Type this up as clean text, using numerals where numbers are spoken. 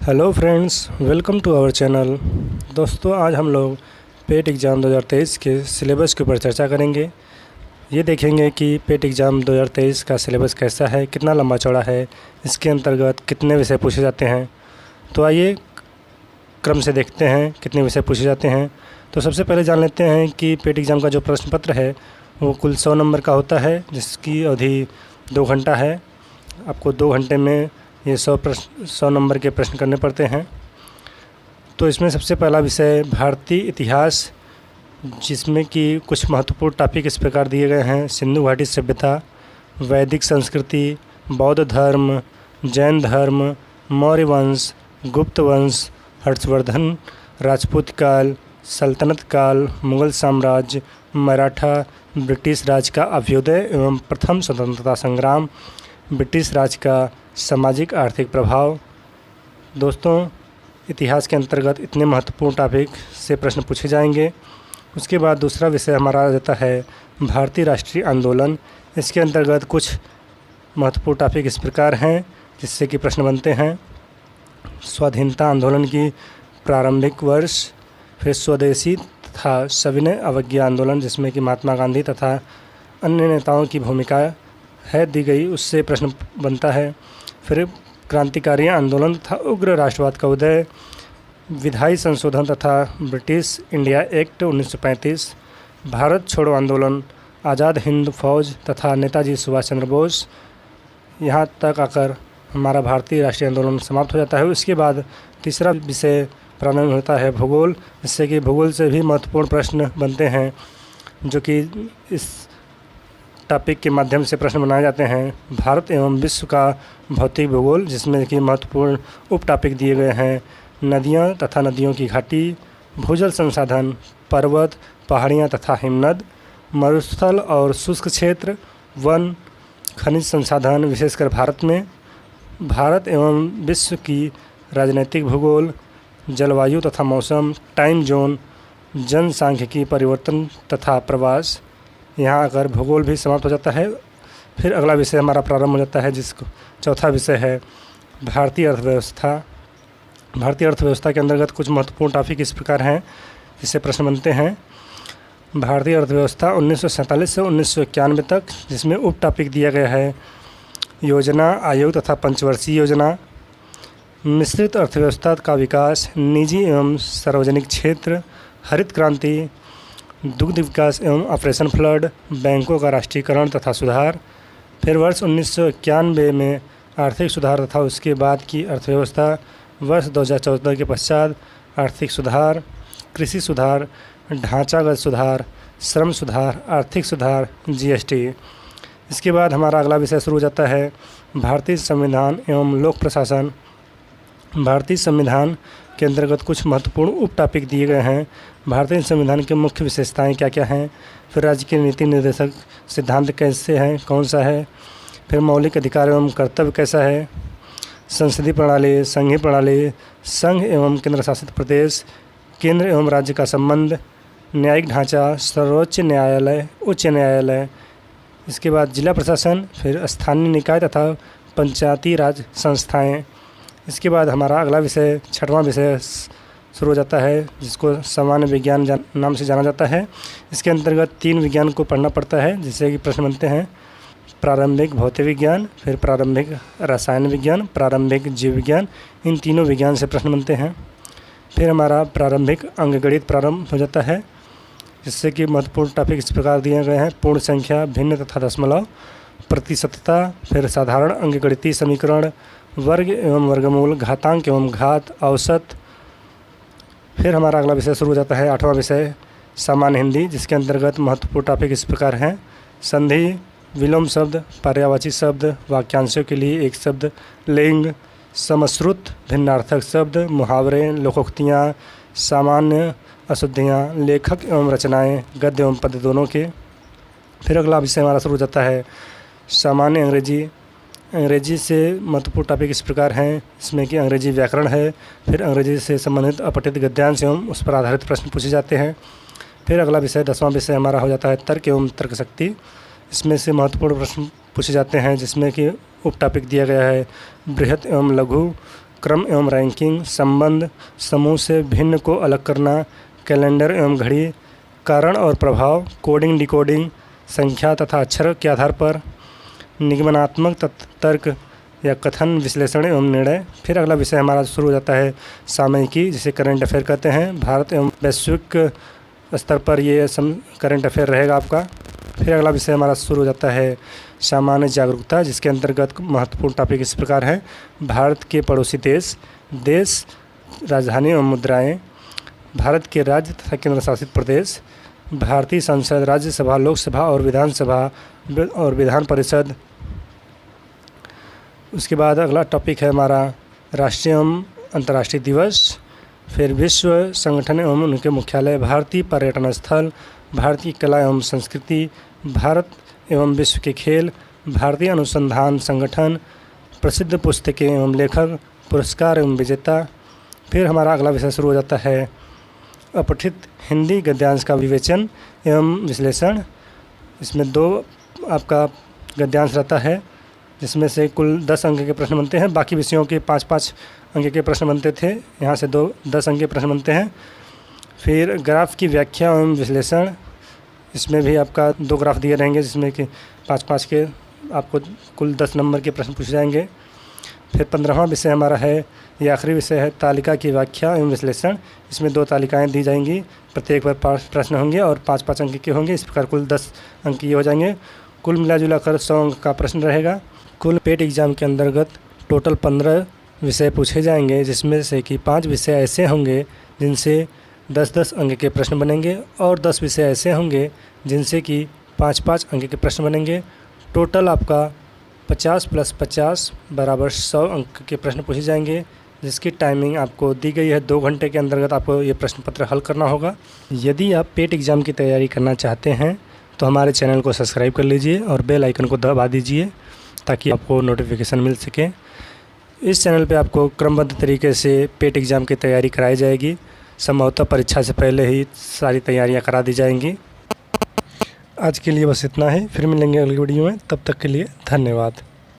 Hello friends, welcome to our channel. दोस्तों, आज हम लोग पेट एग्ज़ाम 2023 के सिलेबस के ऊपर चर्चा करेंगे। ये देखेंगे कि पेट एग्ज़ाम 2023 का सिलेबस कैसा है, कितना लंबा चौड़ा है, इसके अंतर्गत कितने विषय पूछे जाते हैं। तो आइए क्रम से देखते हैं कितने विषय पूछे जाते हैं। तो सबसे पहले जान लेते हैं कि पेट एग्ज़ाम का जो प्रश्न पत्र है वो कुल 100 नंबर का होता है, जिसकी अवधि 2 घंटा है। आपको 2 घंटे में ये 100 नंबर के प्रश्न करने पड़ते हैं। तो इसमें सबसे पहला विषय भारतीय इतिहास, जिसमें कि कुछ महत्वपूर्ण टॉपिक इस प्रकार दिए गए हैं: सिंधु घाटी सभ्यता, वैदिक संस्कृति, बौद्ध धर्म, जैन धर्म, मौर्य वंश, गुप्त वंश, हर्षवर्धन राजपूत काल, सल्तनत काल, मुगल साम्राज्य, मराठा, ब्रिटिश राज का अभ्युदय एवं प्रथम स्वतंत्रता संग्राम, ब्रिटिश राज का सामाजिक आर्थिक प्रभाव। दोस्तों, इतिहास के अंतर्गत इतने महत्वपूर्ण टॉपिक से प्रश्न पूछे जाएंगे। उसके बाद दूसरा विषय हमारा आ जाता है भारतीय राष्ट्रीय आंदोलन। इसके अंतर्गत कुछ महत्वपूर्ण टॉपिक इस प्रकार हैं जिससे कि प्रश्न बनते हैं: स्वाधीनता आंदोलन की प्रारंभिक वर्ष, फिर स्वदेशी तथा सविनय अवज्ञा आंदोलन, जिसमें कि महात्मा गांधी तथा अन्य नेताओं की भूमिका है दी गई, उससे प्रश्न बनता है। फिर क्रांतिकारी आंदोलन तथा उग्र राष्ट्रवाद का उदय, विधायी संशोधन तथा ब्रिटिश इंडिया एक्ट 1935, भारत छोड़ो आंदोलन, आज़ाद हिंद फौज तथा नेताजी सुभाष चंद्र बोस। यहाँ तक आकर हमारा भारतीय राष्ट्रीय आंदोलन समाप्त हो जाता है। उसके बाद तीसरा विषय प्रारंभ होता है भूगोल, जिससे कि भूगोल से भी महत्वपूर्ण प्रश्न बनते हैं, जो कि इस टॉपिक के माध्यम से प्रश्न बनाए जाते हैं। भारत एवं विश्व का भौतिक भूगोल, जिसमें कि महत्वपूर्ण उप टॉपिक दिए गए हैं: नदियाँ तथा नदियों की घाटी, भूजल संसाधन, पर्वत, पहाड़ियाँ तथा हिमनद, मरुस्थल और शुष्क क्षेत्र, वन, खनिज संसाधन विशेषकर भारत में, भारत एवं विश्व की राजनीतिक भूगोल, जलवायु तथा मौसम, टाइम जोन, जनसांख्यिकी परिवर्तन तथा प्रवास। यहाँ आकर भूगोल भी समाप्त हो जाता है। फिर अगला विषय हमारा प्रारंभ हो जाता है, जिसको चौथा विषय है भारतीय अर्थव्यवस्था। भारतीय अर्थव्यवस्था के अंतर्गत कुछ महत्वपूर्ण टॉपिक इस प्रकार हैं जिससे प्रश्न बनते हैं: भारतीय अर्थव्यवस्था 1947 से 1991 तक, जिसमें उप टॉपिक दिया गया है योजना आयोग तथा पंचवर्षीय योजना, मिश्रित अर्थव्यवस्था का विकास, निजी एवं सार्वजनिक क्षेत्र, हरित क्रांति, दुग्ध विकास एवं ऑपरेशन फ्लड, बैंकों का राष्ट्रीयकरण तथा सुधार। फिर वर्ष 1991 में आर्थिक सुधार तथा उसके बाद की अर्थव्यवस्था, वर्ष 2014 के पश्चात आर्थिक सुधार, कृषि सुधार, ढांचागत सुधार, श्रम सुधार, आर्थिक सुधार, जीएसटी। इसके बाद हमारा अगला विषय शुरू हो जाता है भारतीय संविधान एवं लोक प्रशासन। भारतीय संविधान के अंतर्गत कुछ महत्वपूर्ण उप टॉपिक दिए गए हैं: भारतीय संविधान की मुख्य विशेषताएं क्या क्या हैं, फिर राज्य के नीति निर्देशक सिद्धांत कैसे हैं, कौन सा है, फिर मौलिक अधिकार एवं कर्तव्य कैसा है, संसदीय प्रणाली, संघीय प्रणाली, संघ एवं केंद्र शासित प्रदेश, केंद्र एवं राज्य का संबंध, न्यायिक ढांचा, सर्वोच्च न्यायालय, उच्च न्यायालय। इसके बाद जिला प्रशासन, फिर स्थानीय निकाय तथा पंचायती राज संस्थाएँ। इसके बाद हमारा अगला विषय छठवां विषय शुरू हो जाता है, जिसको सामान्य विज्ञान नाम से जाना जाता है। इसके अंतर्गत 3 विज्ञान को पढ़ना पड़ता है, जिससे कि प्रश्न बनते हैं: प्रारंभिक भौतिक विज्ञान, फिर प्रारंभिक रसायन विज्ञान, प्रारंभिक जीव विज्ञान। इन तीनों विज्ञान से प्रश्न बनते हैं। फिर हमारा प्रारंभिक अंकगणित प्रारंभ हो जाता है, जिससे कि महत्वपूर्ण टॉपिक इस प्रकार दिए गए हैं: पूर्ण संख्या, भिन्न तथा दशमलव, प्रतिशतता, फिर साधारण अंकगणितीय समीकरण, वर्ग एवं वर्गमूल, घातांक एवं घात, औसत। फिर हमारा अगला विषय शुरू हो जाता है 8वां विषय सामान्य हिंदी, जिसके अंतर्गत महत्वपूर्ण टॉपिक इस प्रकार हैं: संधि, विलोम शब्द, पर्यायवाची शब्द, वाक्यांशों के लिए एक शब्द, लिंग, समश्रुत, भिन्नार्थक शब्द, मुहावरे, लोकोक्तियाँ, सामान्य अशुद्धियाँ, लेखक एवं रचनाएँ, गद्य एवं पद्य दोनों के। फिर अगला विषय हमारा शुरू हो जाता है सामान्य अंग्रेजी। अंग्रेजी से महत्वपूर्ण टॉपिक इस प्रकार हैं, इसमें कि अंग्रेजी व्याकरण है, फिर अंग्रेजी से संबंधित अपठित गद्यांश एवं उस पर आधारित प्रश्न पूछे जाते हैं। फिर अगला विषय 10वां विषय हमारा हो जाता है तर्क एवं तर्क शक्ति। इसमें से महत्वपूर्ण प्रश्न पूछे जाते हैं, जिसमें कि उप टॉपिक दिया गया है बृहत एवं लघु क्रम एवं रैंकिंग, संबंध, समूह से भिन्न को अलग करना, कैलेंडर एवं घड़ी, कारण और प्रभाव, कोडिंग डिकोडिंग, संख्या तथा अक्षर के आधार पर, निगमनात्मक तर्क या कथन, विश्लेषण एवं निर्णय। फिर अगला विषय हमारा शुरू हो जाता है सामयिकी, जिसे करंट अफेयर कहते हैं। भारत एवं वैश्विक स्तर पर ये करंट अफेयर रहेगा आपका। फिर अगला विषय हमारा शुरू हो जाता है सामान्य जागरूकता, जिसके अंतर्गत महत्वपूर्ण टॉपिक इस प्रकार है: भारत के पड़ोसी देश, देश, राजधानी एवं मुद्राएं, भारत के राज्य तथा केंद्र शासित प्रदेश, भारतीय संसद, राज्यसभा, लोकसभा और विधानसभा और विधान परिषद। उसके बाद अगला टॉपिक है हमारा राष्ट्रीय एवं अंतर्राष्ट्रीय दिवस। फिर विश्व संगठन एवं उनके मुख्यालय, भारतीय पर्यटन स्थल, भारतीय कला एवं संस्कृति, भारत एवं विश्व के खेल, भारतीय अनुसंधान संगठन, प्रसिद्ध पुस्तकें एवं लेखक, पुरस्कार एवं विजेता। फिर हमारा अगला विषय शुरू हो जाता है अपठित हिंदी गद्यांश का विवेचन एवं विश्लेषण। इसमें 2 आपका गद्यांश रहता है, जिसमें से कुल 10 अंक के प्रश्न बनते हैं। बाकी विषयों के 5-5 अंक के प्रश्न बनते थे, यहाँ से 10 अंक के प्रश्न बनते हैं। फिर ग्राफ की व्याख्या एवं विश्लेषण, इसमें भी आपका 2 ग्राफ दिए रहेंगे, जिसमें कि 5-5 के आपको कुल 10 नंबर के प्रश्न पूछे जाएंगे। फिर 15वां विषय हमारा है, ये आखिरी विषय है, तालिका की व्याख्या एवं विश्लेषण। इसमें 2 तालिकाएँ दी जाएंगी, प्रत्येक पर 5 प्रश्न होंगे और 5-5 अंक के होंगे। इस प्रकार कुल 10 अंक ये हो जाएंगे। कुल मिला जुला कर 100 अंक का प्रश्न रहेगा। कुल पेट एग्ज़ाम के अंतर्गत टोटल 15 विषय पूछे जाएंगे, जिसमें से कि 5 विषय ऐसे होंगे जिनसे 10-10 अंक के प्रश्न बनेंगे और 10 विषय ऐसे होंगे जिनसे कि 5-5 अंक के प्रश्न बनेंगे। टोटल आपका 50 + 50 = 100 अंक के प्रश्न पूछे जाएंगे, जिसकी टाइमिंग आपको दी गई है 2 घंटे के अंतर्गत आपको ये प्रश्न पत्र हल करना होगा। यदि आप पेट एग्ज़ाम की तैयारी करना चाहते हैं तो हमारे चैनल को सब्सक्राइब कर लीजिए और बेल आइकन को दबा दीजिए, ताकि आपको नोटिफिकेशन मिल सके। इस चैनल पे आपको क्रमबद्ध तरीके से पेट एग्ज़ाम की तैयारी कराई जाएगी। संभवतः परीक्षा से पहले ही सारी तैयारियां करा दी जाएंगी। आज के लिए बस इतना ही, फिर मिलेंगे अगली वीडियो में। तब तक के लिए धन्यवाद।